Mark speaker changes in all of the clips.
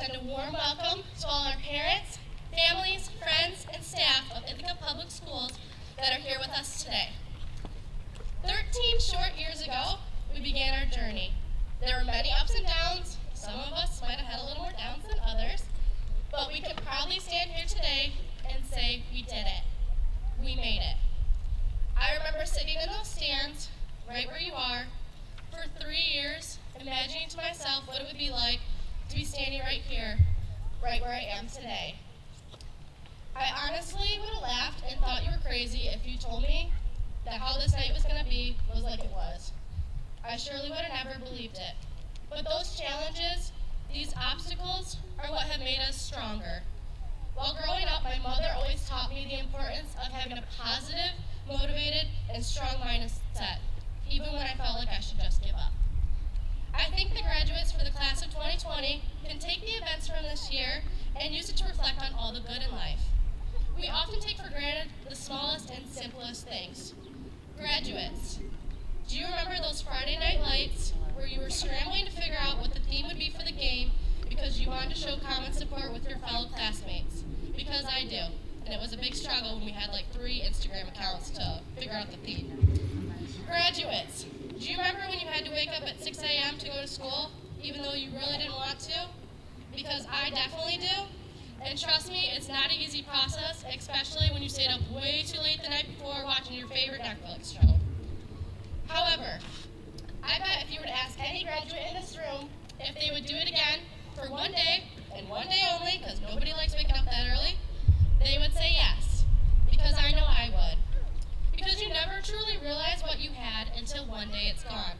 Speaker 1: extend a warm welcome to all our parents, families, friends, and staff of Ithaca Public Schools that are here with us today. 13 short years ago, we began our journey. There were many ups and downs. Some of us might have had a little more downs than others, but we can proudly stand here today and say we did it. We made it. I remember sitting in those stands, right where you are, for 3 years, imagining to myself what it would be like to be standing right here, right where I am today. I honestly would have laughed and thought you were crazy if you told me that how this night was going to be was like it was. I surely would have never believed it. But those challenges, these obstacles, are what have made us stronger. While growing up, my mother always taught me the importance of having a positive, motivated, and strong mindset, even when I felt like I should just give up. I think the graduates for the class of 2020 can take the events from this year and use it to reflect on all the good in life. We often take for granted the smallest and simplest things. Graduates, do you remember those Friday night lights where you were scrambling to figure out what the theme would be for the game because you wanted to show common support with your fellow classmates? Because I do, and it was a big struggle when we had like 3 Instagram accounts to figure out the theme. Graduates, do you remember when you had to wake up at 6 a.m. to go to school, even though you really didn't want to? Because I definitely do. And trust me, it's not an easy process, especially when you stayed up way too late the night before watching your favorite Netflix show. However, I bet if you were to ask any graduate in this room if they would do it again for one day, and one day only, because nobody likes waking up that early, they would say yes, because I know I would. Because you never truly realize what you had until one day it's gone.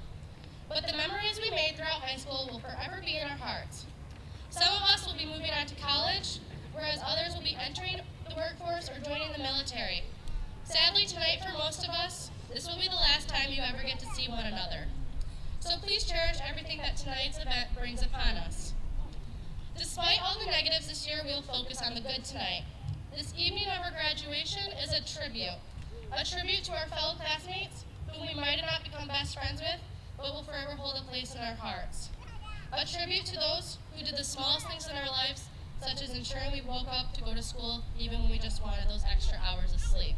Speaker 1: But the memories we made throughout high school will forever be in our hearts. Some of us will be moving on to college, whereas others will be entering the workforce or joining the military. Sadly, tonight for most of us, this will be the last time you ever get to see one another. So please cherish everything that tonight's event brings upon us. Despite all the negatives this year, we will focus on the good tonight. This evening of our graduation is a tribute to our fellow classmates whom we might have not become best friends with, but will forever hold a place in our hearts. A tribute to those who did the smallest things in our lives, such as ensuring we woke up to go to school even when we just wanted those extra hours of sleep.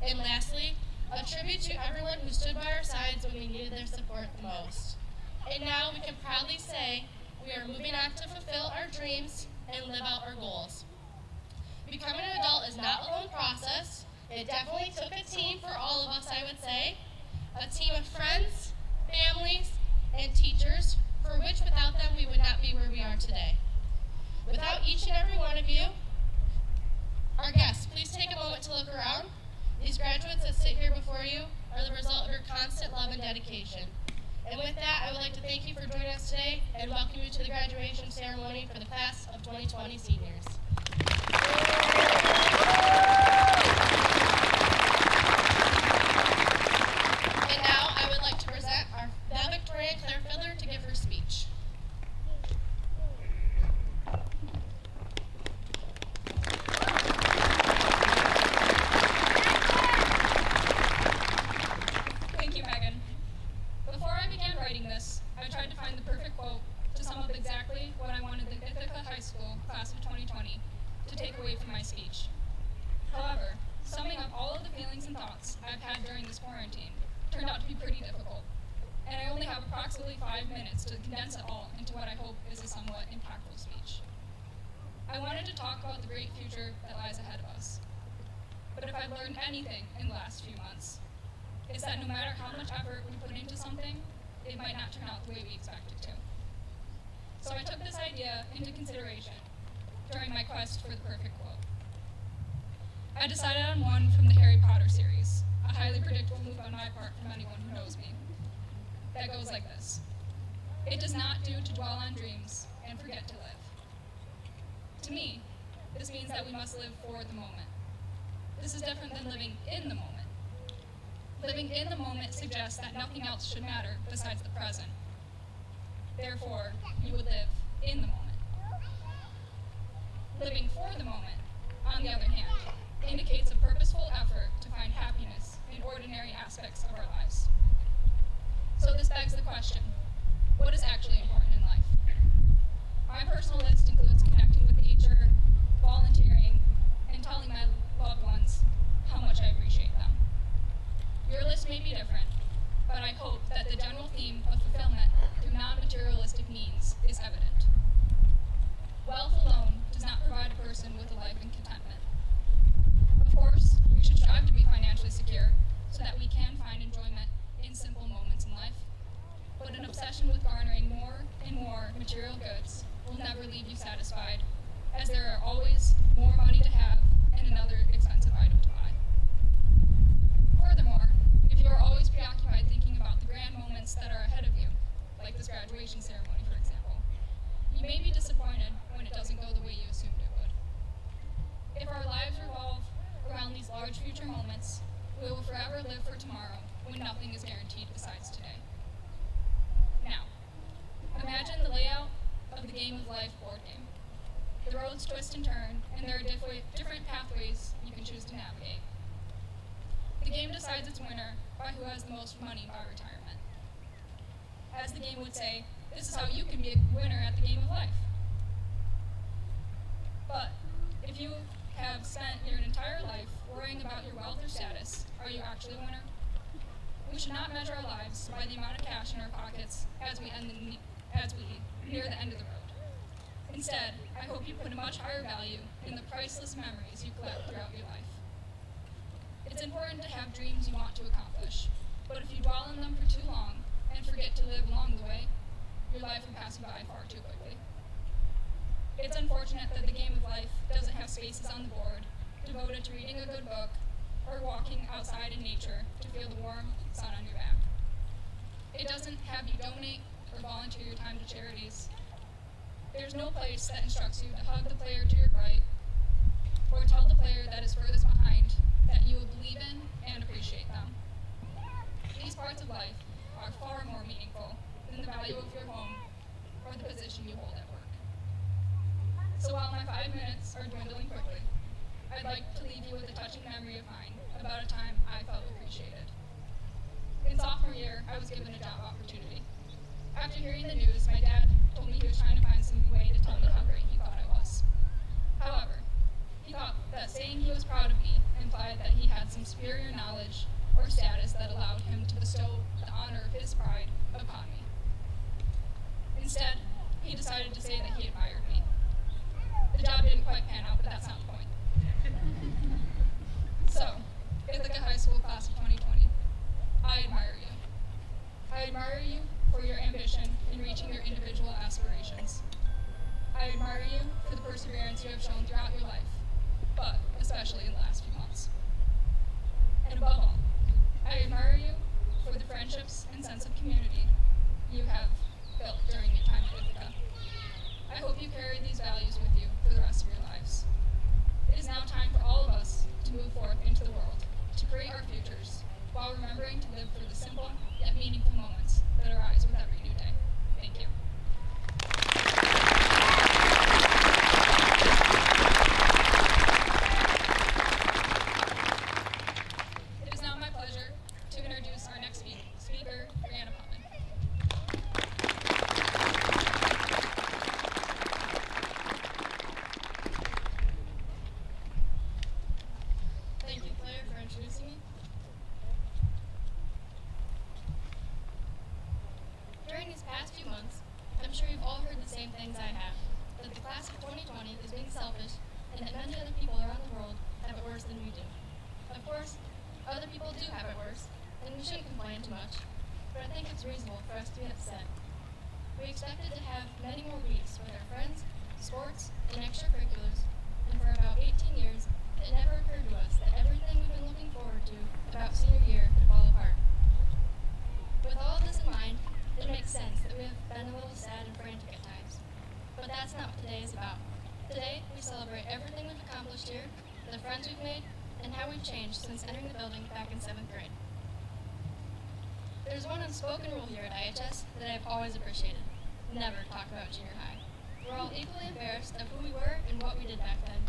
Speaker 1: And lastly, a tribute to everyone who stood by our sides when we needed their support the most. And now we can proudly say we are moving on to fulfill our dreams and live out our goals. Becoming an adult is not a lone process. It definitely took a team for all of us, I would say. A team of friends, families, and teachers, for which without them we would not be where we are today. Without each and every one of you, our guests, please take a moment to look around. These graduates that sit here before you are the result of your constant love and dedication. And with that, I would like to thank you for joining us today and welcome you to the graduation ceremony for the class of 2020 seniors. And now I would like to present our valedictorian, Claire Fiddler, to give her speech.
Speaker 2: Thank you, Megan. Before I began writing this, I tried to find the perfect quote to sum up exactly what I wanted the Ithaca High School class of 2020 to take away from my speech. However, summing up all of the feelings and thoughts I've had during this quarantine turned out to be pretty difficult, and I only have approximately 5 minutes to condense it all into what I hope is a somewhat impactful speech. I wanted to talk about the great future that lies ahead of us. But if I've learned anything in the last few months, it's that no matter how much effort we put into something, it might not turn out the way we expect it to. So I took this idea into consideration during my quest for the perfect quote. I decided on one from the Harry Potter series, a highly predictable move on my part from anyone who knows me. That goes like this: it does not do to dwell on dreams and forget to live. To me, this means that we must live for the moment. This is different than living in the moment. Living in the moment suggests that nothing else should matter besides the present. Therefore, you would live in the moment. Living for the moment, on the other hand, indicates a purposeful effort to find happiness in ordinary aspects of our lives. So this begs the question, what is actually important in life? My personal list includes connecting with nature, volunteering, and telling my loved ones how much I appreciate them. Your list may be different, but I hope that the general theme of fulfillment through non-materialistic means is evident. Wealth alone does not provide a person with a life in contentment. Of course, we should strive to be financially secure so that we can find enjoyment in simple moments in life. But an obsession with garnering more and more material goods will never leave you satisfied, as there are always more money to have and another expensive item to buy. Furthermore, if you are always preoccupied thinking about the grand moments that are ahead of you, like this graduation ceremony, for example, you may be disappointed when it doesn't go the way you assumed it would. If our lives revolve around these large future moments, we will forever live for tomorrow when nothing is guaranteed besides today. Now, imagine the layout of the Game of Life board game. The roads twist and turn, and there are different pathways you can choose to navigate. The game decides its winner by who has the most money by retirement. As the game would say, this is how you can be a winner at the Game of Life. But if you have spent your entire life worrying about your wealth or status, are you actually a winner? We should not measure our lives by the amount of cash in our pockets as we near the end of the road. Instead, I hope you put a much higher value in the priceless memories you collect throughout your life. It's important to have dreams you want to accomplish, but if you dwell on them for too long and forget to live along the way, your life will pass you by far too quickly. It's unfortunate that the Game of Life doesn't have spaces on the board devoted to reading a good book or walking outside in nature to feel the warm sun on your back. It doesn't have you donate or volunteer your time to charities. There's no place that instructs you to hug the player to your right or tell the player that is furthest behind that you will believe in and appreciate them. These parts of life are far more meaningful than the value of your home or the position you hold at work. So while my 5 minutes are dwindling quickly, I'd like to leave you with a touching memory of mine about a time I felt appreciated. In sophomore year, I was given a job opportunity. After hearing the news, my dad told me he was trying to find some way to tell me how great he thought I was. However, he thought that saying he was proud of me implied that he had some superior knowledge or status that allowed him to bestow the honor of his pride upon me. Instead, he decided to say that he admired me. The job didn't quite pan out, but that's not the point. So, Ithaca High School class of 2020, I admire you. I admire you for your ambition in reaching your individual aspirations. I admire you for the perseverance you have shown throughout your life, but especially in the last few months. And above all, I admire you for the friendships and sense of community you have built during your time at Ithaca. I hope you carry these values with you for the rest of your lives. It is now time for all of us to move forth into the world, to create our futures, while remembering to live for the simple yet meaningful moments that arise with every new day. Thank you. It is now my pleasure to introduce our next speaker, Brianna Putman.
Speaker 1: Thank you, Claire, for introducing me. During these past few months, I'm sure you've all heard the same things I have, that the class of 2020 is being selfish and that many other people around the world have it worse than we do. Of course, other people do have it worse, and we shouldn't complain too much, but I think it's reasonable for us to be upset. We expected to have many more weeks with our friends, sports, and extracurriculars, and for about 18 years, it never occurred to us that everything we've been looking forward to about senior year could fall apart. With all of this in mind, it makes sense that we have been a little sad and frantic at times. But that's not what today is about. Today, we celebrate everything we've accomplished here, the friends we've made, and how we've changed since entering the building back in 7th grade. There's one unspoken rule here at IHS that I've always appreciated. Never talk about junior high. We're all equally embarrassed of who we were and what we did back then.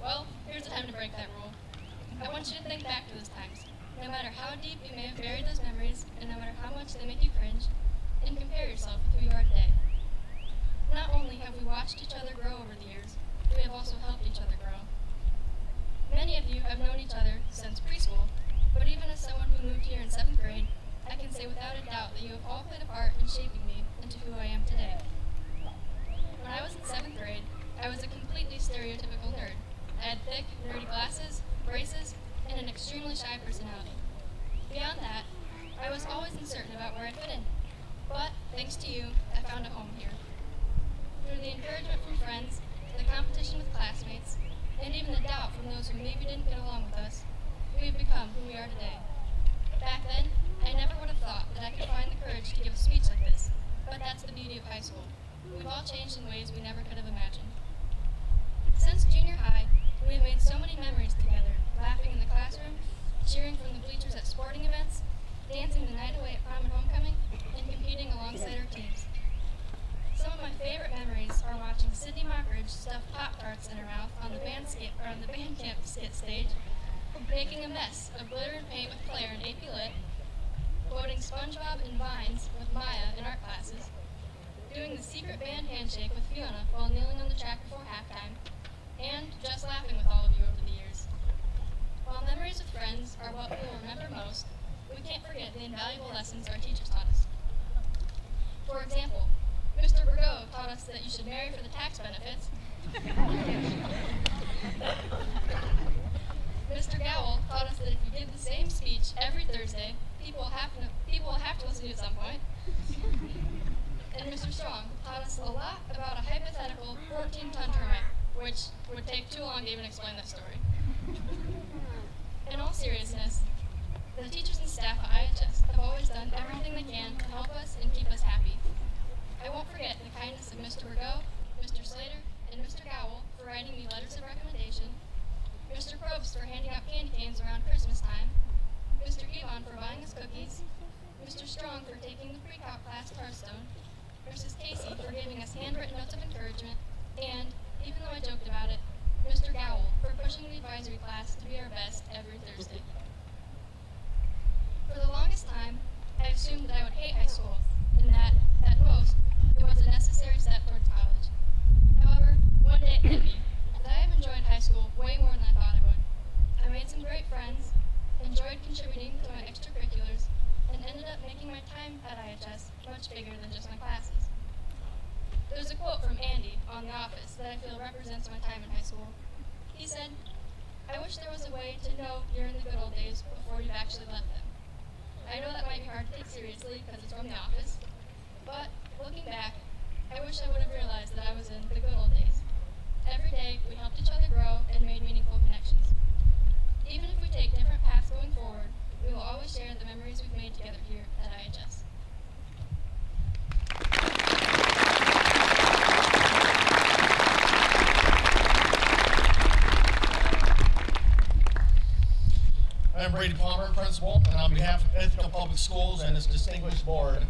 Speaker 1: Well, here's the time to break that rule. I want you to think back to those times, no matter how deep you may have buried those memories, and no matter how much they make you cringe, and compare yourself with who you are today.
Speaker 3: Not only have we watched each other grow over the years, we have also helped each other grow. Many of you have known each other since preschool, but even as someone who moved here in 7th grade, I can say without a doubt that you have all played a part in shaping me into who I am today. When I was in 7th grade, I was a completely stereotypical nerd. I had thick, nerdy glasses, braces, and an extremely shy personality. Beyond that, I was always uncertain about where I fit in. But, thanks to you, I found a home here. Through the encouragement from friends, the competition with classmates, and even the doubt from those who maybe didn't get along with us, we have become who we are today. Back then, I never would have thought that I could find the courage to give a speech like this, but that's the beauty of high school. We've all changed in ways we never could have imagined. Since junior high, we have made so many memories together, laughing in the classroom, cheering from the bleachers at sporting events, dancing the night away at prom and homecoming, and competing alongside our teams. Some of my favorite memories are watching Sydney Mockridge stuff Pop-Tarts in her mouth on the band camp skit stage, making a mess of glitter and paint with Claire in AP Lit, quoting SpongeBob and Vines with Maya in art classes, doing the secret band handshake with Fiona while kneeling on the track before halftime, and just laughing with all of you over the years. While memories with friends are what we will remember most, we can't forget the invaluable lessons our teachers taught us. For example, Mr. Burgo taught us that you should marry for the tax benefits. Mr. Gowell taught us that if you give the same speech every Thursday, people will have to listen to you at some point. And Mr. Strong taught us a lot about a hypothetical 14-ton termite, which would take too long to even explain that story. In all seriousness, the teachers and staff at IHS have always done everything they can to help us and keep us happy. I won't forget the kindness of Mr. Burgo, Mr. Slater, and Mr. Gowell for writing me letters of recommendation, Mr. Probst for handing out candy canes around Christmas time, Mr. Elon for buying us cookies, Mr. Strong for taking the pre-calc class to Hearthstone, Mrs. Casey for giving us handwritten notes of encouragement, and, even though I joked about it, Mr. Gowell for pushing the advisory class to be our best every Thursday. For the longest time, I assumed that I would hate high school, and that, at most, it was a necessary step towards college. However, one day it hit me that I have enjoyed high school way more than I thought I would. I made some great friends, enjoyed contributing to my extracurriculars, and ended up making my time at IHS much bigger than just my classes. There's a quote from Andy on The Office that I feel represents my time in high school. He said, "I wish there was a way to know you're in the good old days before you've actually left them." I know that might be hard to take seriously because it's from The Office, but looking back, I wish I would have realized that I was in the good old days. Every day, we helped each other grow and made meaningful connections. Even if we take different paths going forward, we will always share the memories we've made together here at IHS.
Speaker 4: I'm Brady Palmer, Principal, and on behalf of Ithaca Public Schools and its distinguished board,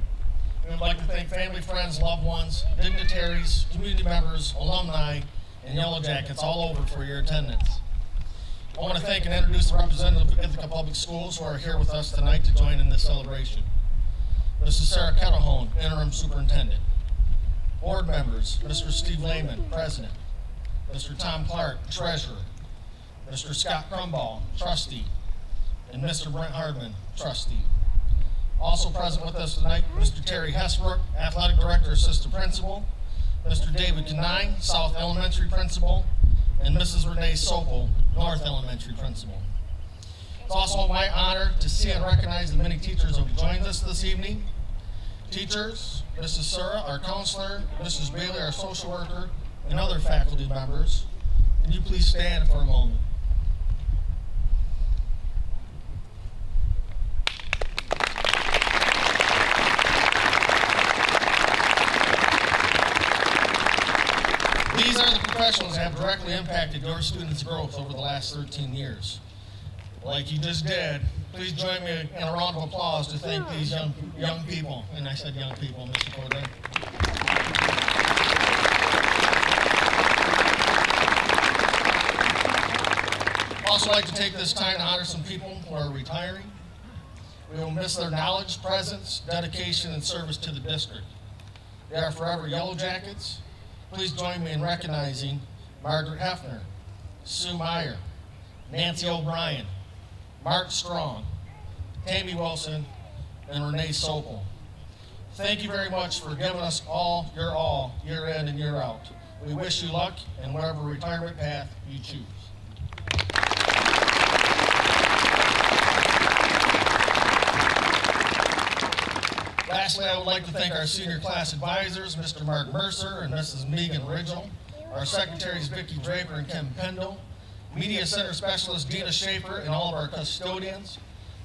Speaker 4: we would like to thank family, friends, loved ones, dignitaries, community members, alumni, and Yellow Jackets all over for your attendance. I want to thank and introduce the representative of Ithaca Public Schools who are here with us tonight to join in this celebration. Mrs. Sarah Kettlehone, Interim Superintendent. Board members, Mr. Steve Lehman, President. Mr. Tom Clark, Treasurer. Mr. Scott Crumball, Trustee. And Mr. Brent Hardman, Trustee. Also present with us tonight, Mr. Terry Hesbrook, Athletic Director, Assistant Principal, Mr. David Kanine, South Elementary Principal, and Mrs. Renee Sopel, North Elementary Principal. It's also my honor to see and recognize the many teachers who have joined us this evening. Teachers, Mrs. Sura, our counselor, Mrs. Bailey, our social worker, and other faculty members. Can you please stand for a moment? These are the professionals that have directly impacted your students' growth over the last 13 years. Like you just did, please join me in a round of applause to thank these young people. And I said young people, Mr. Corday. I'd also like to take this time to honor some people who are retiring. We will miss their knowledge, presence, dedication, and service to the district. They are forever Yellow Jackets, Please join me in recognizing Margaret Hefner, Sue Meyer, Nancy O'Brien, Mark Strong, Tammy Wilson, and Renee Sopel. Thank you very much for giving us all, year in and year out. We wish you luck in whatever retirement path you choose. Lastly, I would like to thank our senior class advisors, Mr. Mark Mercer and Mrs. Megan Ridgel, our secretaries, Vicki Draper and Kim Pendle, Media Center Specialist Dina Schaefer, and all of our custodians,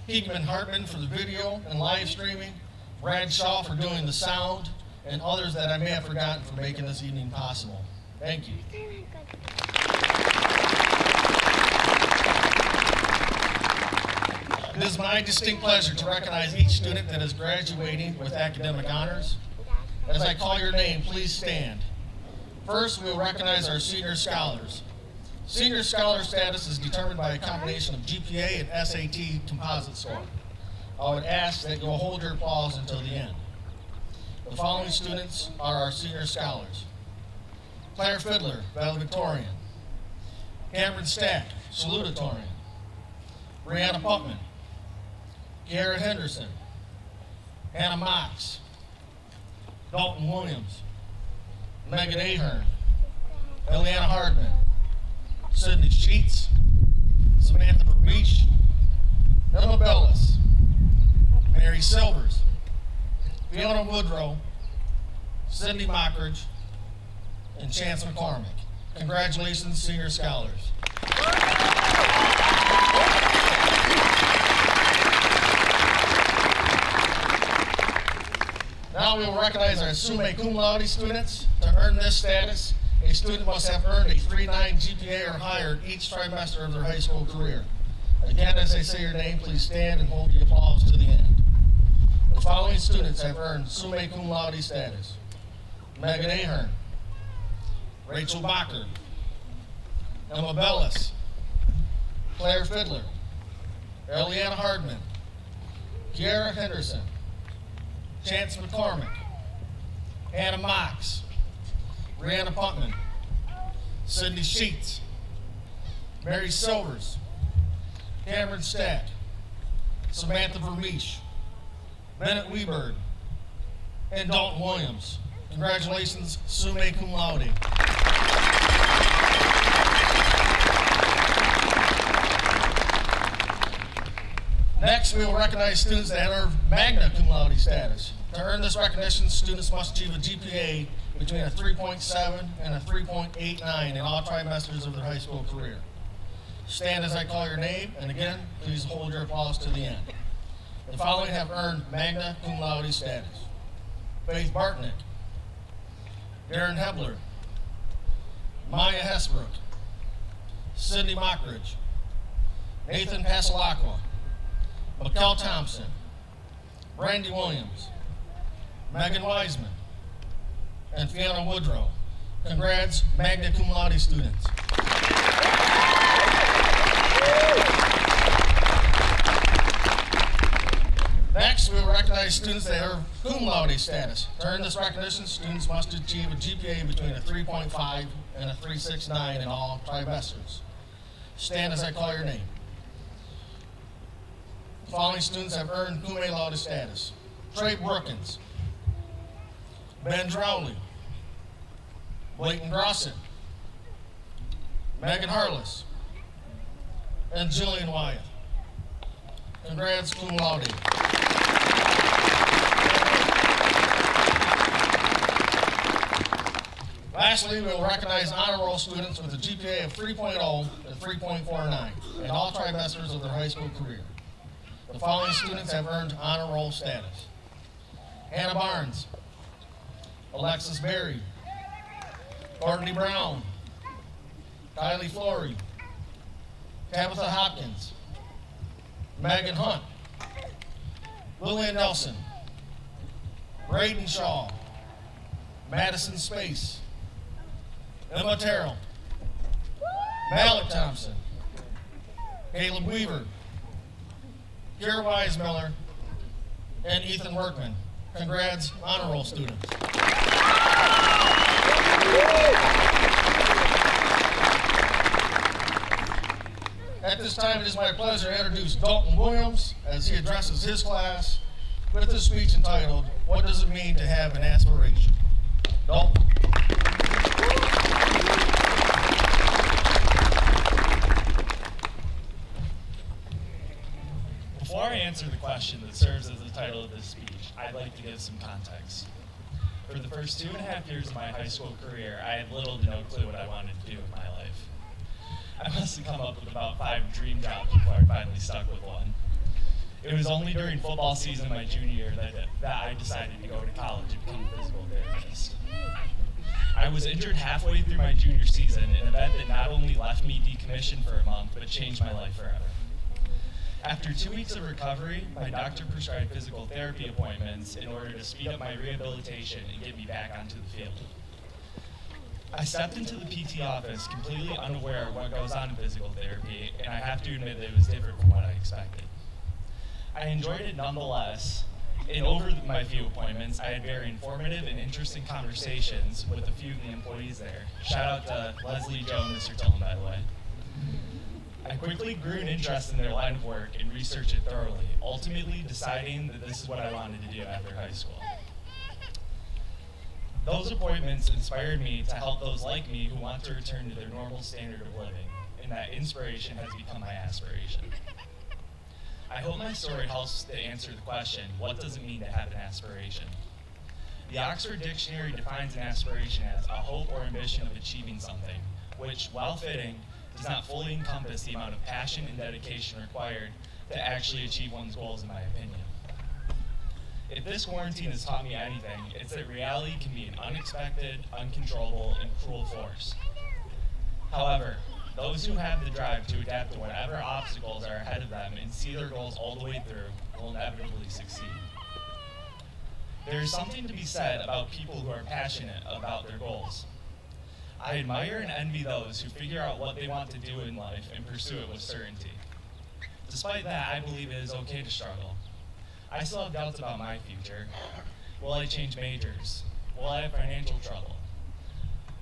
Speaker 4: Hickman Hartman for the video and live streaming, Brad Shaw for doing the sound, and others that I may have forgotten for making this evening possible. Thank you. It is my distinct pleasure to recognize each student that is graduating with academic honors. As I call your name, please stand. First, we will recognize our senior scholars. Senior scholar status is determined by a combination of GPA and SAT composite score. I would ask that you will hold your applause until the end. The following students are our senior scholars: Claire Fiddler, valedictorian; Cameron Stack, salutatorian; Brianna Putman; Garrett Henderson; Hannah Mox; Dalton Williams; Megan Ahern; Eliana Hardman; Sydney Sheets; Samantha Vermeesh; Emma Bellis; Mary Silvers; Fiona Woodrow; Cindy Mockridge; and Chance McCormick. Congratulations, senior scholars. Now we will recognize our summa cum laude students. To earn this status, a student must have earned a 3.9 GPA or higher each trimester of their high school career. Again, as I say your name, please stand and hold the applause to the end. The following students have earned summa cum laude status: Megan Ahern, Rachel Bacher, Emma Bellis, Claire Fiddler, Eliana Hardman, Kiara Henderson, Chance McCormick, Hannah Mox, Brianna Putman, Cindy Sheets, Mary Silvers, Cameron Stack, Samantha Vermeesh, Bennett Weberg, and Dalton Williams. Congratulations, summa cum laude. Next, we will recognize students that earn magna cum laude status. To earn this recognition, students must achieve a GPA between a 3.7 and a 3.89 in all trimesters of their high school career. Stand as I call your name, and again, please hold your applause to the end. The following have earned magna cum laude status: Faith Bartnick, Darren Hebler, Maya Hesbrook, Cindy Mockridge, Nathan Pasalacqua, Mikkel Thompson, Brandy Williams, Megan Wiseman, and Fiona Woodrow. Congrats, magna cum laude students. Next, we will recognize students that have cum laude status. To earn this recognition, students must achieve a GPA between a 3.5 and a 3.69 in all trimesters. Stand as I call your name. The following students have earned cum laude status: Trey Brookins, Ben Drowley, Blake Grosset, Megan Harless, and Jillian Wyeth. Congrats, cum laude. Lastly, we will recognize honor roll students with a GPA of 3.0 and 3.49 in all trimesters of their high school career. The following students have earned honor roll status: Hannah Barnes, Alexis Berry, Courtney Brown, Kylie Flory, Tabitha Hopkins, Megan Hunt, Lillian Nelson, Braden Shaw, Madison Space, Emma Terrell, Malik Thompson, Caleb Weaver, Kira Weismiller, and Ethan Workman. Congrats, honor roll students. At this time, it is my pleasure to introduce Dalton Williams as he addresses his class with a speech entitled, "What Does It Mean to Have an Aspiration?" Dalton.
Speaker 5: Before I answer the question that serves as the title of this speech, I'd like to give some context. For the first 2.5 years of my high school career, I had little to no clue what I wanted to do with my life. I must have come up with about 5 dream jobs before I finally stuck with one. It was only during football season my junior year that I decided to go to college and become a physical therapist. I was injured halfway through my junior season, an event that not only left me decommissioned for a month, but changed my life forever. After 2 weeks of recovery, my doctor prescribed physical therapy appointments in order to speed up my rehabilitation and get me back onto the field. I stepped into the PT office completely unaware of what goes on in physical therapy, and I have to admit that it was different from what I expected. I enjoyed it nonetheless, and over my few appointments, I had very informative and interesting conversations with a few of the employees there. Shout out to Leslie, Joe, and Mr. Tillman, by the way. I quickly grew an interest in their line of work and researched it thoroughly, ultimately deciding that this is what I wanted to do after high school. Those appointments inspired me to help those like me who want to return to their normal standard of living, and that inspiration has become my aspiration. I hope my story helps to answer the question, what does it mean to have an aspiration? The Oxford Dictionary defines an aspiration as a hope or ambition of achieving something, which, while fitting, does not fully encompass the amount of passion and dedication required to actually achieve one's goals, in my opinion. If this quarantine has taught me anything, it's that reality can be an unexpected, uncontrollable, and cruel force. However, those who have the drive to adapt to whatever obstacles are ahead of them and see their goals all the way through will inevitably succeed. There is something to be said about people who are passionate about their goals. I admire and envy those who figure out what they want to do in life and pursue it with certainty. Despite that, I believe it is okay to struggle. I still have doubts about my future. Will I change majors? Will I have financial trouble?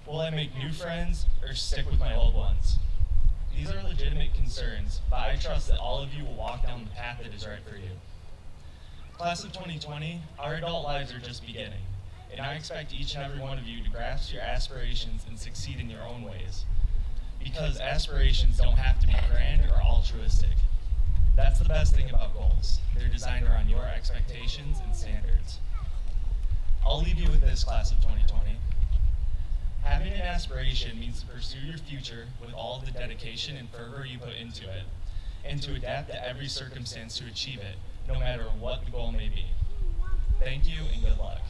Speaker 5: Will I make new friends or stick with my old ones? These are legitimate concerns, but I trust that all of you will walk down the path that is right for you. Class of 2020, our adult lives are just beginning, and I expect each and every one of you to grasp your aspirations and succeed in your own ways, because aspirations don't have to be grand or altruistic. That's the best thing about goals. They're designed around your expectations and standards. I'll leave you with this, class of 2020. Having an aspiration means to pursue your future with all the dedication and fervor you put into it, and to adapt to every circumstance to achieve it, no matter what the goal may be. Thank you and good luck.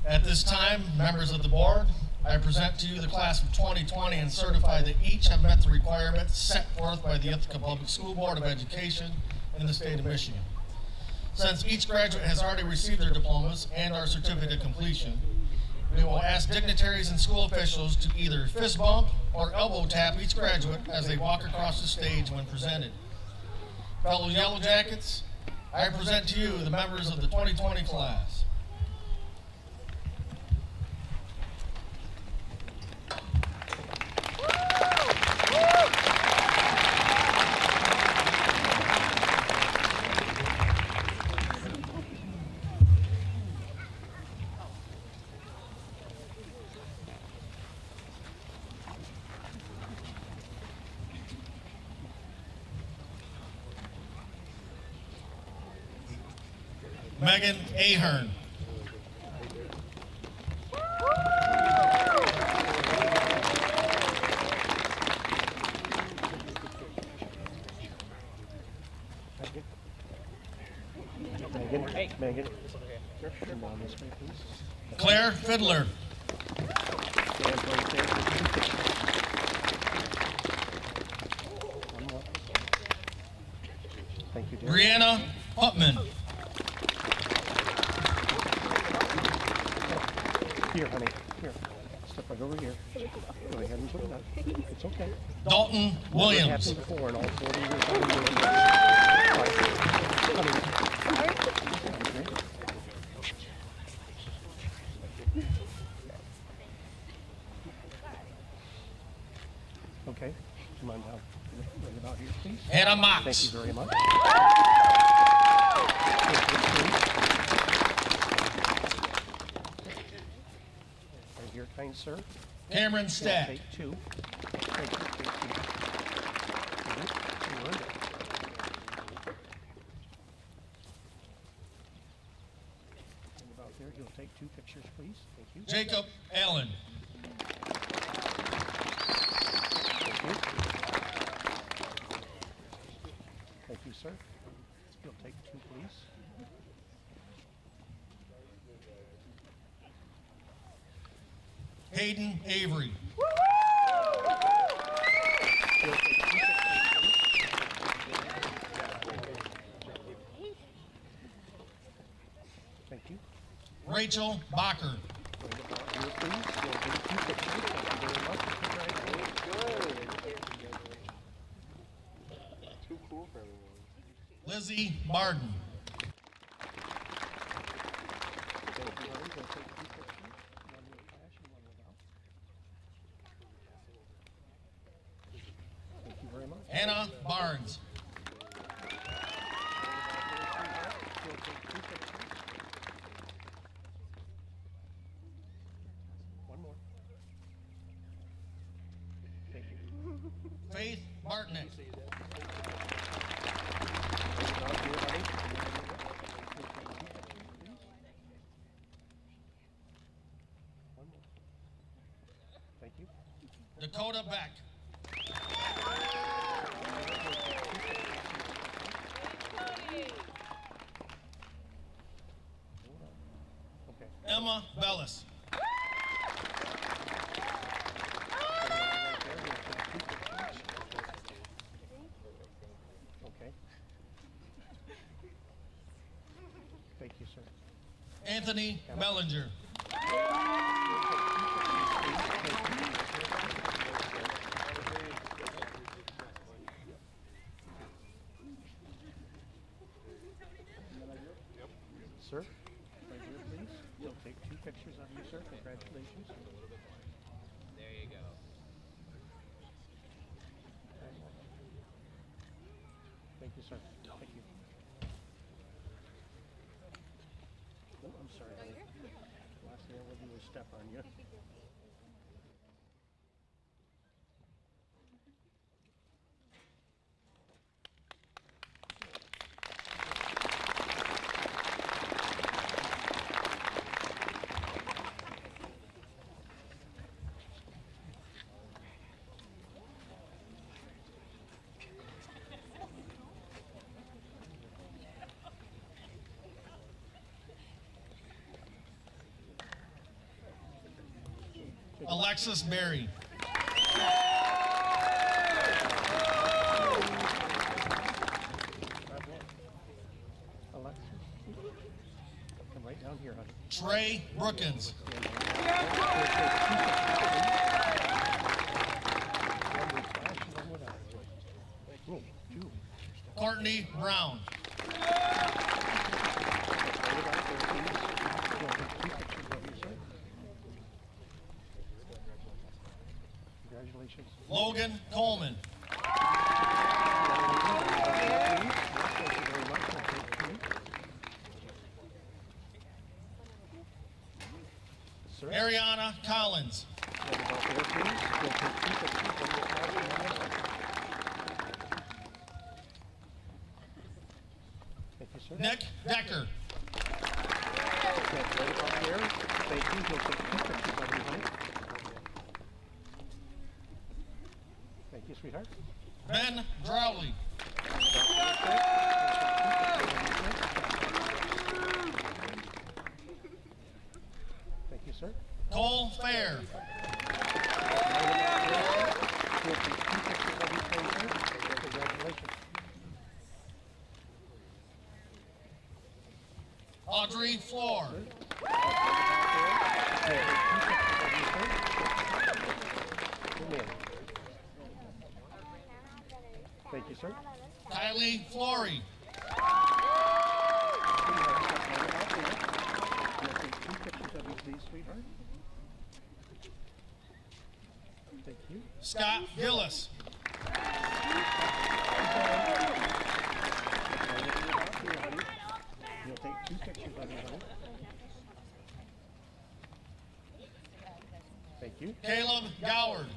Speaker 4: At this time, members of the board, I present to you the class of 2020 and certify that each have met the requirements set forth by the Ithaca Public School Board of Education in the state of Michigan. Since each graduate has already received their diplomas and our certificate of completion, we will ask dignitaries and school officials to either fist bump or elbow tap each graduate as they walk across the stage when presented. Fellow Yellow Jackets, I present to you the members of the 2020 class. Megan Ahern.
Speaker 6: Megan.
Speaker 4: Claire Fiddler.
Speaker 6: Thank you, dear.
Speaker 4: Brianna Putman.
Speaker 6: Here, honey. Here. Step Right over here. Go ahead and put it up. It's okay.
Speaker 4: Dalton Williams.
Speaker 6: It happened before in all 40 years I've been doing this. Okay, come on down. Right about here, please.
Speaker 4: Hannah Mox.
Speaker 6: Thank you very much. Right here, kind sir.
Speaker 4: Cameron Stack.
Speaker 6: Take two. Thank you. Take two. You earned it. And about there, you'll take two pictures, please. Thank you.
Speaker 4: Jacob Allen.
Speaker 6: Thank you. Thank you, sir. You'll take two, please.
Speaker 4: Hayden Avery.
Speaker 6: You'll take two pictures, please. Thank you.
Speaker 4: Rachel Bacher.
Speaker 6: Right about here, please. You'll take two pictures. Thank you very much.
Speaker 7: Too cool for everyone.
Speaker 4: Lizzie Martin.
Speaker 6: Thank you, honey. You'll take two pictures. One with flash and one without. Thank you very much.
Speaker 4: Hannah Barnes.
Speaker 6: You'll take two pictures. One more. Thank you.
Speaker 4: Faith Martinek.
Speaker 6: Right about here, honey. You'll take two pictures, please. One more. Thank you.
Speaker 4: Dakota Beck.
Speaker 6: Okay.
Speaker 4: Emma Bellis.
Speaker 6: Okay. Thank you, sir.
Speaker 4: Anthony Bellinger.
Speaker 6: Sir, right here, please. You'll take two pictures of you, sir. Congratulations.
Speaker 7: There you go.
Speaker 6: Thank you, sir. Thank you. Oh, I'm sorry, honey. Last thing I will do is step on you.
Speaker 4: Alexis Berry.
Speaker 6: Alexis, come right down here, honey.
Speaker 4: Trey Brookins.
Speaker 6: Oh, two.
Speaker 4: Courtney Brown.
Speaker 6: Congratulations.
Speaker 4: Logan Coleman.
Speaker 6: Thank you very much. Sir?
Speaker 4: Ariana Collins.
Speaker 6: Right about there, please. You'll take two pictures of your flash and one without. Thank you, sir.
Speaker 4: Nick Decker.
Speaker 6: Right about there. Thank you. You'll take two pictures of you, honey. Thank you, sweetheart.
Speaker 4: Ben Drowley.
Speaker 6: Thank you, sir.
Speaker 4: Cole Fair.
Speaker 6: You'll take two pictures of you, sir. Congratulations.
Speaker 4: Audrey Floor.
Speaker 6: You'll take two pictures of you, sir. man. Thank you, sir.
Speaker 4: Kylie Flory.
Speaker 6: We'll take 2 pictures of you, please, sweetheart. Thank you.
Speaker 4: Scott Gillis.
Speaker 6: You'll take 2 pictures of you, honey. Thank you.
Speaker 4: Caleb Goward.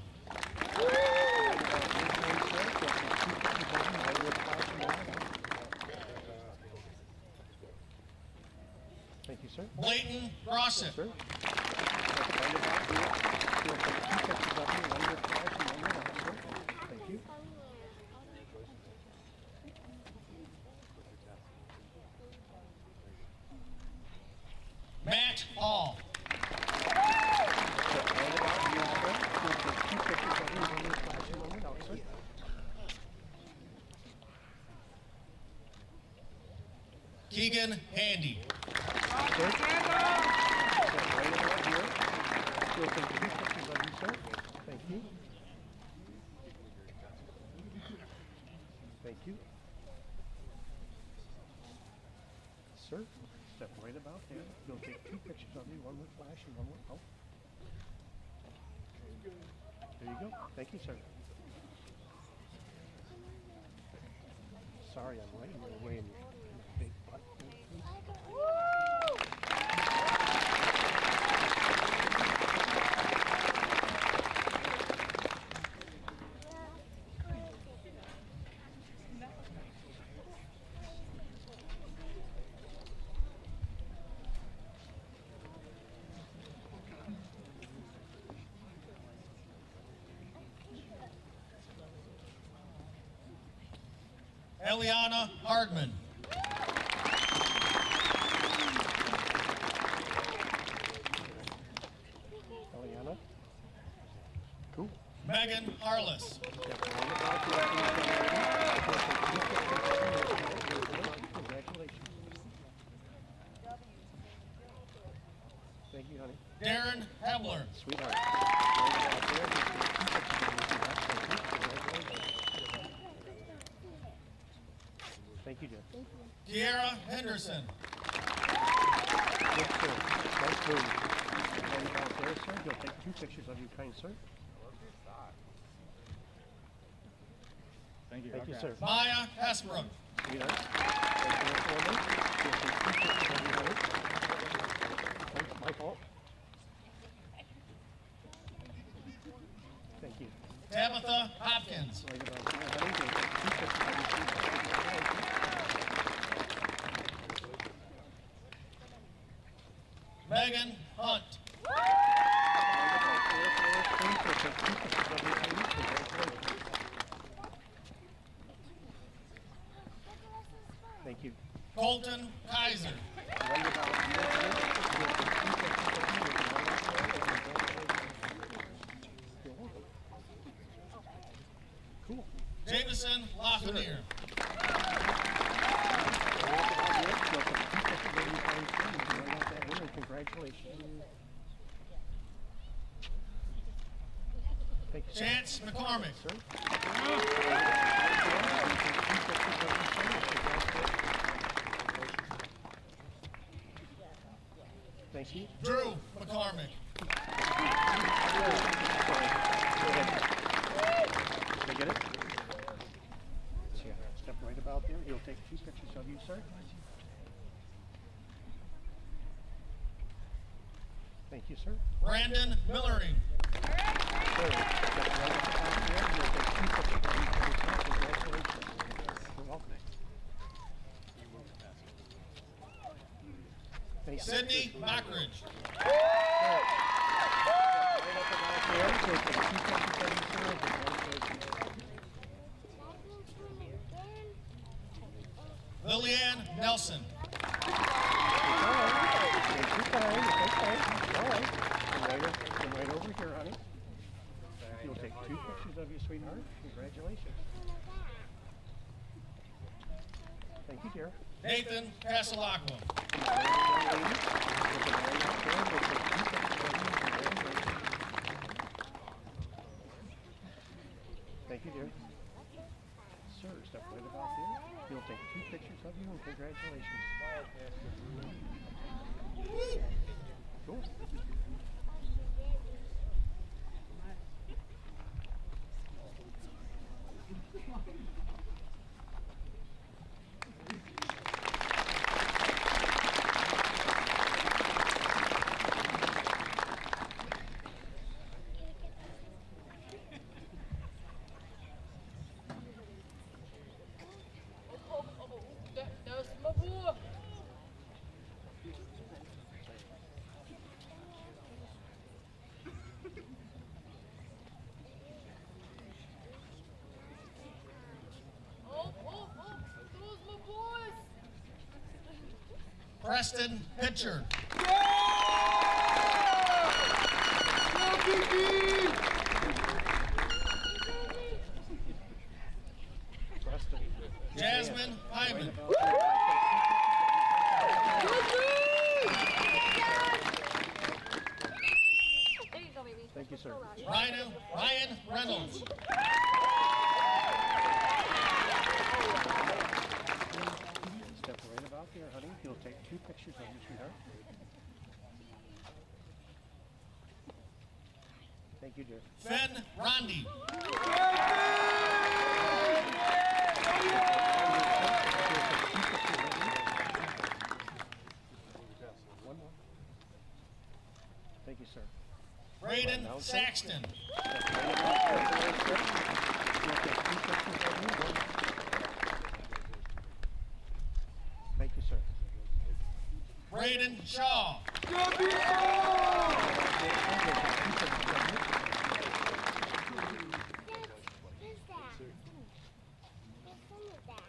Speaker 6: Thank you, sir.
Speaker 4: Blayton Grossett.
Speaker 6: Sir. You'll take 2 pictures of you, one with flash and one without, sir. Thank you.
Speaker 4: Matt Hall. Keegan Handy.
Speaker 6: Sir. We'll take 2 pictures of you, sir. Thank you. Thank you. Sir, step right about there. You'll take 2 pictures of you, one with flash and one without. There you go. Thank you, sir. Sorry, I'm right in your way in your big butt.
Speaker 4: Eliana Hardman.
Speaker 6: Eliana. Cool.
Speaker 4: Megan Harless.
Speaker 6: Congratulations. Thank you, honey.
Speaker 4: Darren Hebler.
Speaker 6: Sweetheart. Thank you, Jeff.
Speaker 4: Kiara Henderson.
Speaker 6: Good, sir. Nice move. Right about there, sir. You'll take 2 pictures of you, kind sir.
Speaker 8: Thank you.
Speaker 6: Thank you, sir.
Speaker 4: Maya Hesbrook.
Speaker 6: Sweetheart. Thank you for me. You'll take 2 pictures of you, honey. Thanks, my fault. Thank you.
Speaker 4: Tabitha Hopkins.
Speaker 6: Right about there, honey. You'll take 2 pictures of you, sweetheart.
Speaker 4: Megan Hunt.
Speaker 6: Thank you.
Speaker 4: Colton Kaiser.
Speaker 6: Cool.
Speaker 4: Jameson Lafreniere.
Speaker 6: Congratulations. Thank you, sir.
Speaker 4: Chance McCormick.
Speaker 6: Sir. Thank you.
Speaker 4: Drew McCormick.
Speaker 6: Go ahead. Did I get it? Yeah, step right about there. He'll take 2 pictures of you, sir. Thank you, sir.
Speaker 4: Brandon Millering.
Speaker 6: Sir, step right about there. He'll take 2 pictures of you, sir. Congratulations. You're welcome. Thank you.
Speaker 4: Sydney Mockridge. Lillian Nelson.
Speaker 6: Come right over here, honey. You'll take 2 pictures of you, sweetheart. Congratulations. Thank you, dear.
Speaker 4: Nathan Casalacqua.
Speaker 6: Thank you, dear. Sir, step right about there. He'll take 2 pictures of you and congratulations. Cool.
Speaker 8: That's my boy. Those my boys.
Speaker 4: Preston Pitcher.
Speaker 6: Preston.
Speaker 4: Jasmine Hyman.
Speaker 8: There you go, baby.
Speaker 6: Thank you, sir.
Speaker 4: Ryan Reynolds.
Speaker 6: Step right about there, honey. He'll take 2 pictures of you, sweetheart. Thank you, dear.
Speaker 4: Finn Rondi.
Speaker 6: One more. Thank you, sir.
Speaker 4: Braden Saxton.
Speaker 6: Thank you, sir.
Speaker 4: Braden Shaw.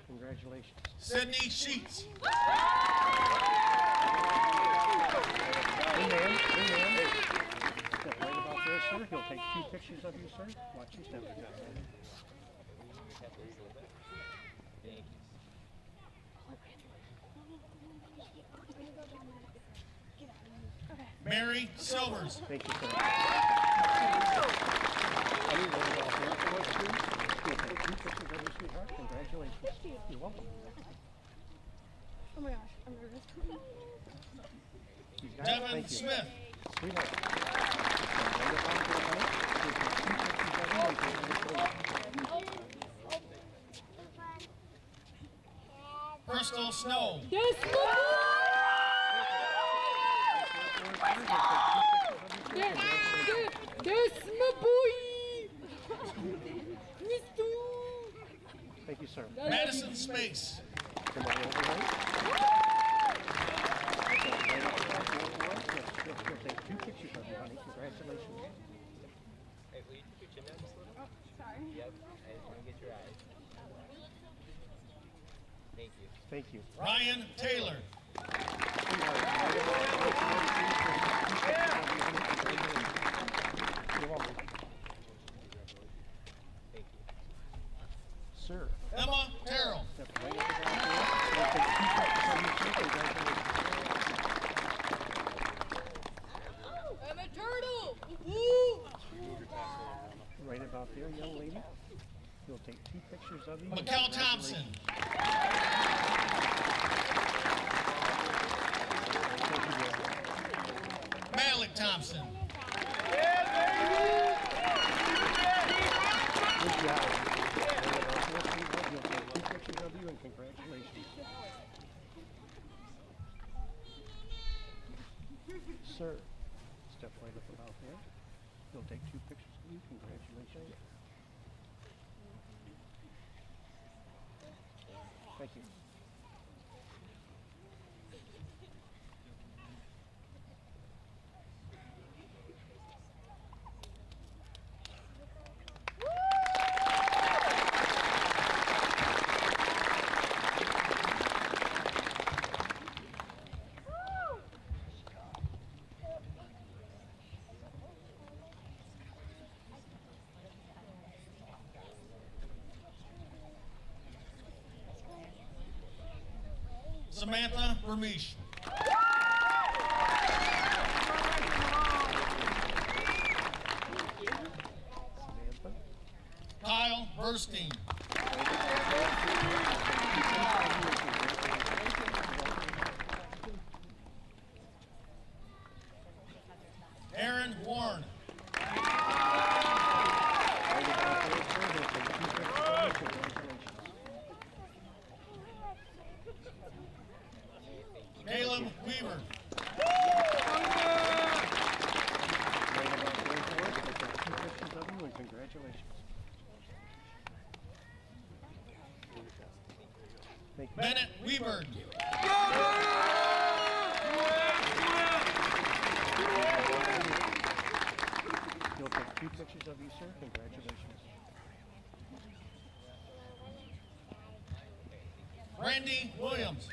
Speaker 6: Congratulations.
Speaker 4: Sydney Sheets.
Speaker 6: Hey, man. Step right about there, sir. He'll take 2 pictures of you, sir. Watch your step.
Speaker 4: Mary Silvers.
Speaker 6: Thank you, sir. Honey, right about there for us, please. He'll take 2 pictures of you, sweetheart. Congratulations. You're welcome.
Speaker 8: Oh my gosh, I'm nervous.
Speaker 6: You got it.
Speaker 4: Devin
Speaker 6: Thank you.
Speaker 4: Smith.
Speaker 6: Sweetheart. Step right about there, honey. He'll take 2 pictures of you and congratulations.
Speaker 4: Crystal Snow.
Speaker 8: Yes, that's my boy. Mr.
Speaker 6: Thank you, sir.
Speaker 4: Madison Space.
Speaker 6: Come on over, honey. He'll take 2 pictures of you, honey. Congratulations.
Speaker 7: Hey, will you keep your chin down just a little?
Speaker 8: Oh, sorry.
Speaker 7: Yep. I just want to get your eyes. Thank you.
Speaker 6: Thank you.
Speaker 4: Ryan Taylor.
Speaker 6: You're welcome.
Speaker 7: Thank you.
Speaker 6: Sir.
Speaker 4: Emma Terrell.
Speaker 6: Step right up about there. He'll take 2 pictures of you, sir. Congratulations.
Speaker 8: I'm a turtle. Woo!
Speaker 6: Right about there, young lady. He'll take 2 pictures of you.
Speaker 4: Mikkel Thompson.
Speaker 6: Thank you, dear.
Speaker 4: Malik Thompson.
Speaker 6: Good job. He'll take 2 pictures of you and congratulations. Sir, step right up about there. He'll take 2 pictures of you. Congratulations. Thank you.
Speaker 4: Samantha Ramesh.
Speaker 6: Samantha.
Speaker 4: Kyle First team. Aaron Warren. Caleb Weaver.
Speaker 6: Congratulations.
Speaker 4: Bennett Weberg.
Speaker 6: You'll take 2 pictures of you, sir. Congratulations.
Speaker 4: Randy Williams.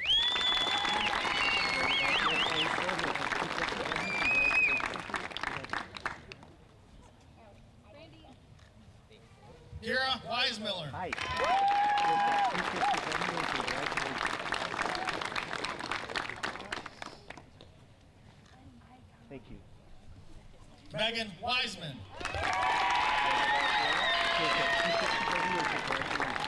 Speaker 4: Kira Weismiller.
Speaker 6: Hi. You'll take 2 pictures of you and congratulations. Thank you.
Speaker 4: Megan Wiseman.
Speaker 6: You'll take 2 pictures of you and congratulations.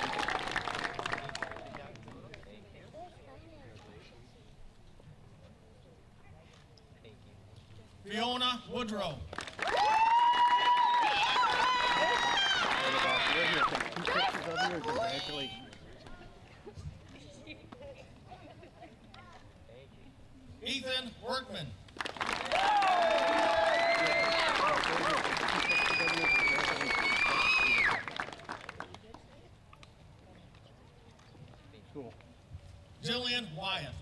Speaker 4: Fiona Woodrow.
Speaker 6: You'll take 2 pictures of you and congratulations.
Speaker 4: Ethan Workman.
Speaker 6: Cool.
Speaker 4: Jillian Wyatt.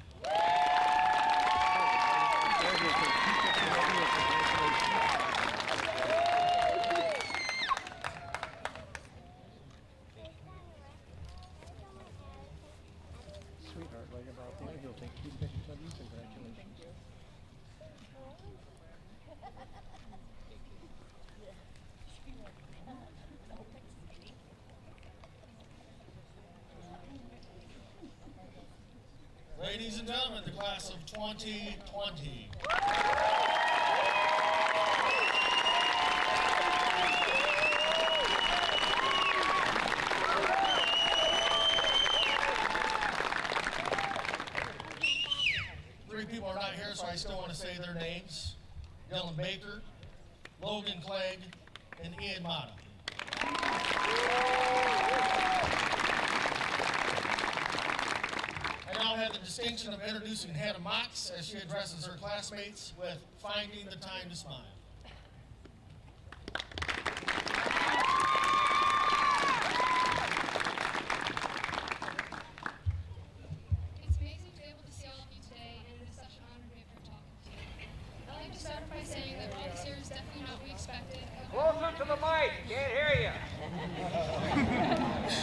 Speaker 6: Sweetheart, right about there. He'll take 2 pictures of you. Congratulations.
Speaker 4: Ladies and gentlemen, the class of 2020. Three people are not here, so I still want to say their names. Dylan Baker, Logan Clegg, and Ian Mata. I now have the distinction of introducing Hannah Motz as she addresses her classmates with Finding the Time to Smile.
Speaker 2: It's amazing to be able to see all of you today, and it is such an honor to be able to talk to you. I'd like to start by saying that while this year is definitely not what we expected,
Speaker 7: Closer to the mic. Can't hear you.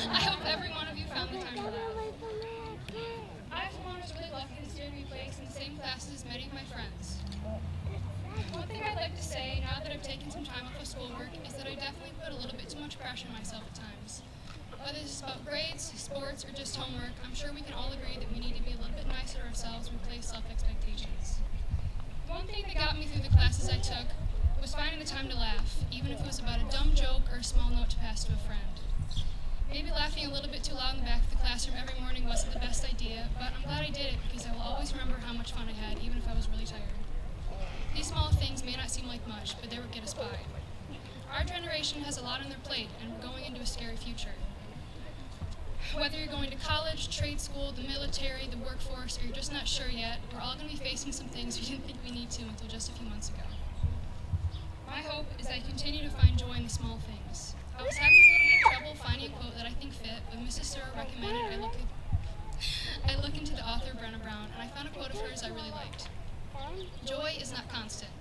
Speaker 2: I hope every one of you found the time to laugh. I, for one, was really lucky this year to be placed in the same classes as many of my friends. One thing I'd like to say, now that I've taken some time off of schoolwork, is that I definitely put a little bit too much pressure on myself at times. Whether it's about grades, sports, or just homework, I'm sure we can all agree that we need to be a little bit nicer to ourselves when we place self-expectations. One thing that got me through the classes I took was finding the time to laugh, even if it was about a dumb joke or a small note to pass to a friend. Maybe laughing a little bit too loud in the back of the classroom every morning wasn't the best idea, but I'm glad I did it because I will always remember how much fun I had, even if I was really tired. These small things may not seem like much, but they would get us by. Our generation has a lot on their plate, and we're going into a scary future. Whether you're going to college, trade school, the military, the workforce, or you're just not sure yet, we're all going to be facing some things we didn't think we need to until just a few months ago. My hope is that I continue to find joy in the small things. I was having a little bit of trouble finding a quote that I think fit, but Mrs. Sturr recommended I look into the author Brenna Brown, and I found a quote of hers I really liked. Joy is not constant.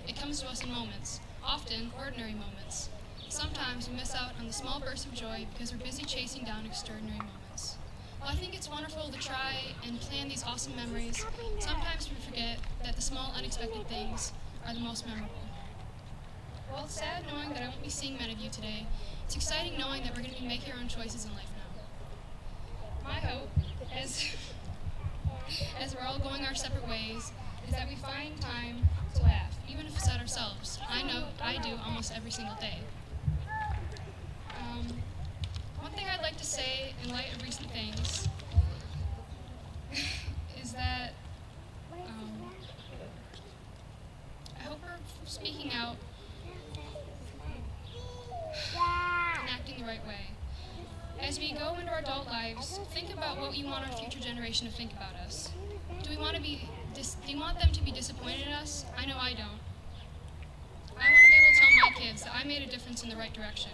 Speaker 2: It comes to us in moments, often ordinary moments. Sometimes we miss out on the small bursts of joy because we're busy chasing down extraordinary moments. While I think it's wonderful to try and plan these awesome memories, sometimes we forget that the small unexpected things are the most memorable. While it's sad knowing that I won't be seeing many of you today, it's exciting knowing that we're going to be making our own choices in life now. My hope, as we're all going our separate ways, is that we find time to laugh, even if it's at ourselves. I know I do almost every single day. One thing like to say in light of recent things is that I hope we're speaking out and acting the right way. As we go into our adult lives, think about what you want our future generation to think about us. Do you want them to be disappointed in us? I know I don't. I want to be able to tell my kids that I made a difference in the right direction.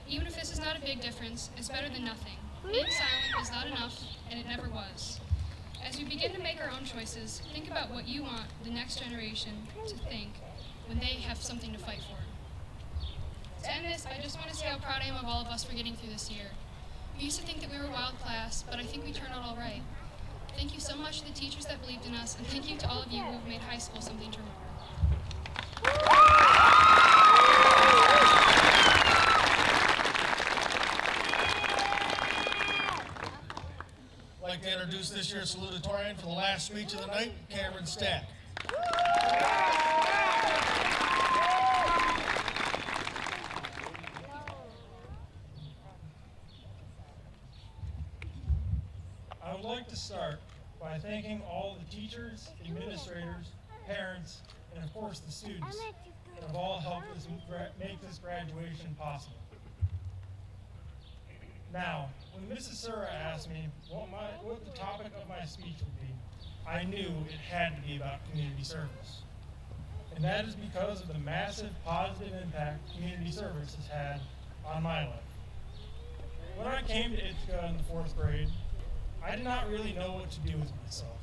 Speaker 2: Even if this is not a big difference, it's better than nothing. Being silent is not enough, and it never was. As we begin to make our own choices, think about what you want the next generation to think when they have something to fight for. To end this, I just want to say how proud I am of all of us for getting through this year. We used to think that we were a wild class, but I think we turned out all right. Thank you so much to the teachers that believed in us, and thank you to all of you who have made high school something to remember.
Speaker 4: I'd like to introduce this year's salutatorian for the last speech of the night, Cameron Stack.
Speaker 9: I would like to start by thanking all the teachers, administrators, parents, and of course the students that have all helped us make this graduation possible. Now, when Mrs. Sura asked me what the topic of my speech would be, I knew it had to be about community service. And that is because of the massive positive impact community service has had on my life. When I came to Ithaca in the 4th grade, I did not really know what to do with myself,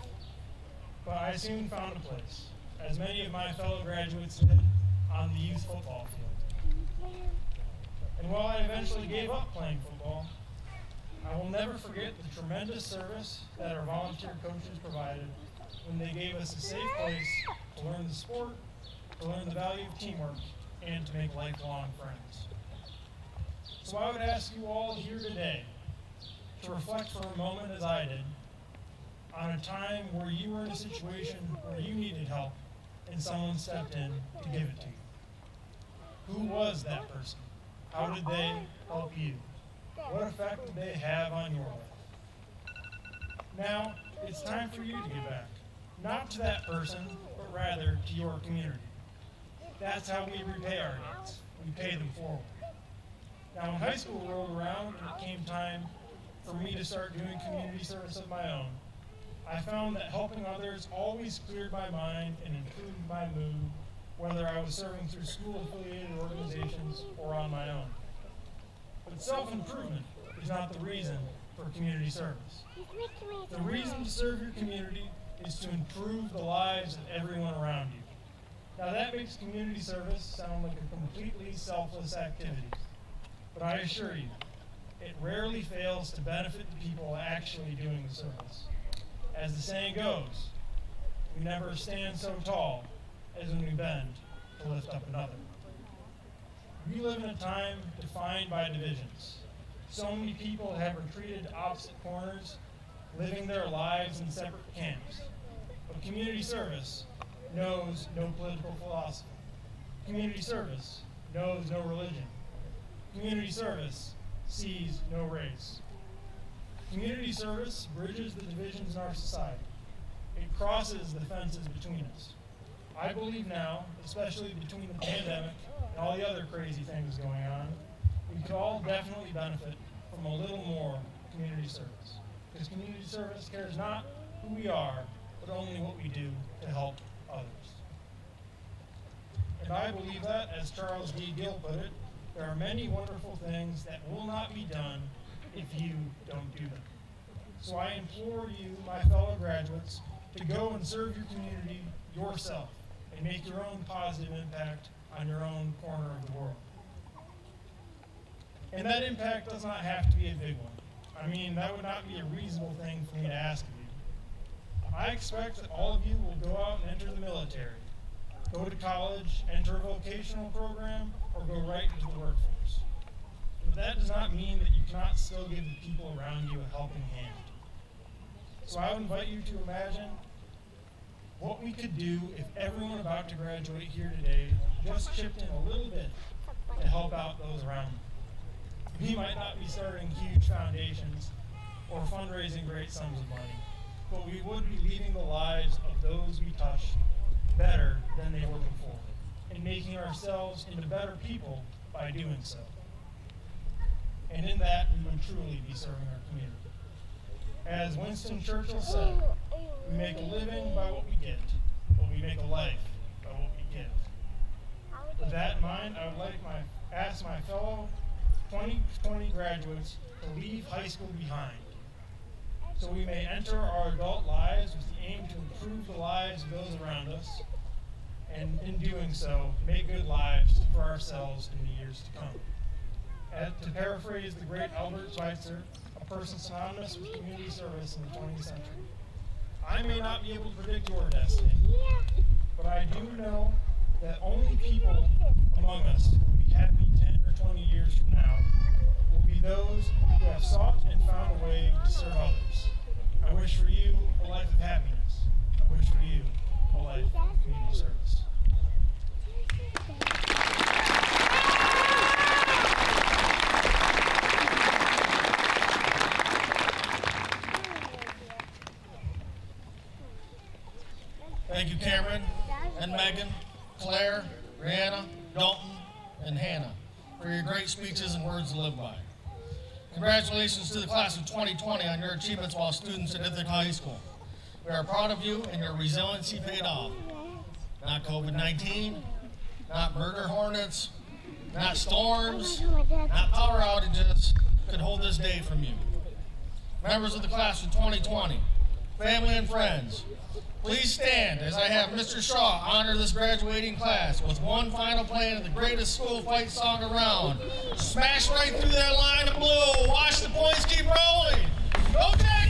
Speaker 9: but I soon found a place, as many of my fellow graduates did, on the youth football field. And while I eventually gave up playing football, I will never forget the tremendous service that our volunteer coaches provided when they gave us a safe place to learn the sport, to learn the value of teamwork, and to make lifelong friends. So I would ask you all here today to reflect for a moment as I did on a time where you were in a situation where you needed help and someone stepped in to give it to you. Who was that person? How did they help you? What effect did they have on your life? Now, it's time for you to give back. Not to that person, but rather to your community. That's how we repay our debts. We pay them forward. Now, when high school rolled around and it came time for me to start doing community service of my own, I found that helping others always cleared my mind and improved my mood, whether I was serving through school-affiliated organizations or on my own. But self-improvement is not the reason for community service. The reason to serve your community is to improve the lives of everyone around you. Now that makes community service sound like a completely selfless activity, but I assure you, it rarely fails to benefit the people actually doing the service. As the saying goes, we never stand so tall as when we bend to lift up another. We live in a time defined by divisions. So many people have retreated to opposite corners, living their lives in separate camps. But community service knows no political philosophy. Community service knows no religion. Community service sees no race. Community service bridges the divisions in our society. It crosses the fences between us. I believe now, especially between the pandemic and all the other crazy things going on, we could all definitely benefit from a little more community service. Because community service cares not who we are, but only what we do to help others. And I believe that, as Charles D. Gill put it, there are many wonderful things that will not be done if you don't do them. So I implore you, my fellow graduates, to go and serve your community yourself and make your own positive impact on your own corner of the world. And that impact does not have to be a big one. I mean, that would not be a reasonable thing for me to ask of you. I expect that all of you will go out and enter the military, go to college, enter a vocational program, or go right into the workforce. But that does not mean that you cannot still give the people around you a helping hand. So I would invite you to imagine what we could do if everyone about to graduate here today just chipped in a little bit to help out those around them. We might not be starting huge foundations or fundraising great sums of money, but we would be leaving the lives of those we touch better than they were before, and making ourselves into better people by doing so. And in that, we would truly be serving our community. As Winston Churchill said, we make a living by what we get, but we make a life by what we give. With that in mind, I would like to ask my fellow 2020 graduates to leave high school behind, so we may enter our adult lives with the aim to improve the lives of those around us, and in doing so, make good lives for ourselves in the years to come. To paraphrase the great Albert Schweitzer, a person synonymous with community service in the 20th century, I may not be able to predict your destiny, but I do know that only people among us who will be happy 10 or 20 years from now will be those who have sought and found a way to serve others. I wish for you a life of happiness. I wish for you a life of community service.
Speaker 4: Thank you, Cameron and Megan, Claire, Rihanna, Dalton, and Hannah for your great speeches and words to live by. Congratulations to the class of 2020 on your achievements while students at Ithaca High School. We are proud of you and your resiliency paid off. Not COVID-19, not murder hornets, not storms, not power outages could hold this day from you. Members of the class of 2020, family and friends, please stand as I have Mr. Shaw honor this graduating class with one final play of the greatest school fight song around. Smash right through that line of blue. Watch the points keep rolling. Go Jazz!